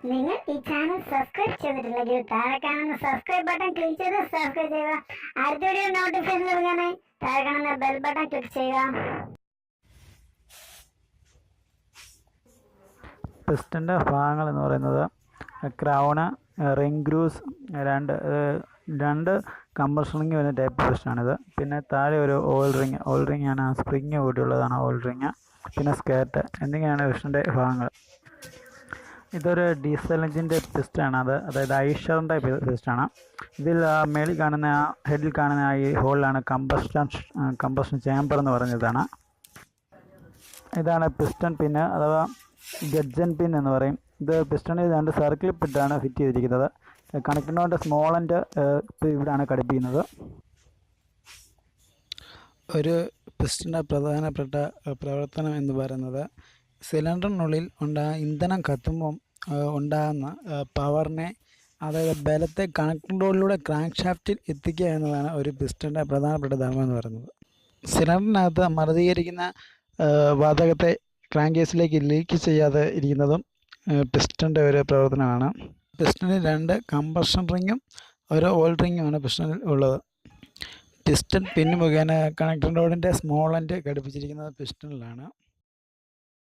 നിങ്ങൾ ഈ channel subscribe ചെയ്തിട്ടില്ലെങ്കിൽ താഴെ കാണുന്ന സബ്സ്ക്രൈബ് ബട്ടൺ ക്ലിക്ക് ചെയ്ത് സബ്സ്ക്രൈബ് ചെയ്യുക. അടുത്ത വീഡിയോ നോട്ടിഫിക്കേഷൻ ലഭിക്കാനായി താഴെ കാണുന്ന ബെൽ ബട്ടൺ ക്ലിക്ക് ചെയ്യുക. പിസ്റ്റൻ്റെ ഭാഗങ്ങൾ എന്ന് പറയുന്നത് ക്രൗണ്, റിംഗ് ഗ്രൂസ്, രണ്ട് കംപ്രഷൻ റിംഗ് വരുന്ന ടൈപ്പ് പിസ്റ്റനാണിത്. പിന്നെ താഴെ ഒരു ഓയിൽ റിംഗ് ആണ്, സ്പ്രിങ് കൂടിയുള്ളതാണ് ഓയിൽ റിംഗ്. പിന്നെ സ്കേർട്ട് എന്നിങ്ങനെയാണ് പിസ്റ്റൻ്റെ ഭാഗങ്ങൾ. ഇതൊരു ഡീസൽ എഞ്ചിൻ്റെ പിസ്റ്റാണ്, അതായത് ഐഷറിൻ്റെ പിസ്റ്റാണ്. ഇതിൽ മേളിൽ കാണുന്ന ഹെഡിൽ കാണുന്ന ഈ ഹോളിലാണ് കമ്പഷൻ ചേമ്പർ എന്ന് പറയുന്നതാണ്. ഇതാണ് പിസ്റ്റൺ പിന്ന് അഥവാ ഗഡ്ജൻ പിൻ എന്ന് പറയും. ഇത് പിസ്റ്റണിൽ രണ്ട് സർക്കിൾ പിറ്റാണ് ഫിറ്റ് ചെയ്തിരിക്കുന്നത്. കണക്റ്റിനോട് സ്മോൾ എൻഡ് ഇവിടെയാണ് ഘടിപ്പിക്കുന്നത്. ഒരു പിസ്റ്റൻ്റെ പ്രധാനപ്പെട്ട പ്രവർത്തനം എന്ന് പറയുന്നത് സിലിണ്ടറിനുള്ളിൽ ഇന്ധനം കത്തുമ്പം ഉണ്ടാകുന്ന പവറിനെ, അതായത് ബലത്തെ കണക്റ്റിംഗ് റോഡിലൂടെ ക്രാങ്ക്ഷാഫ്റ്റിൽ എത്തിക്കുക എന്നതാണ് ഒരു പിസ്റ്റൻ്റെ പ്രധാനപ്പെട്ട ധർമ്മം എന്ന് പറയുന്നത്. സിലിണ്ടറിനകത്ത് മർദ്ദീകരിക്കുന്ന വാതകത്തെ ക്രാങ്ക് കേസിലേക്ക് ലീക്ക് ചെയ്യാതെ ഇരിക്കുന്നതും പിസ്റ്റൻ്റെ ഒരു പ്രവർത്തനമാണ്. പിസ്റ്റണിൽ രണ്ട് കംപ്രഷൻ റിങ്ങും ഒരു ഓയിൽ റിങ്ങുമാണ് പിസ്റ്റണിൽ ഉള്ളത്. പിസ്റ്റൺ പിൻ മുഖേന കണക്റ്റിംഗ് റോഡിൻ്റെ സ്മോൾ എൻഡ് ഘടിപ്പിച്ചിരിക്കുന്നത് പിസ്റ്റണിലാണ്.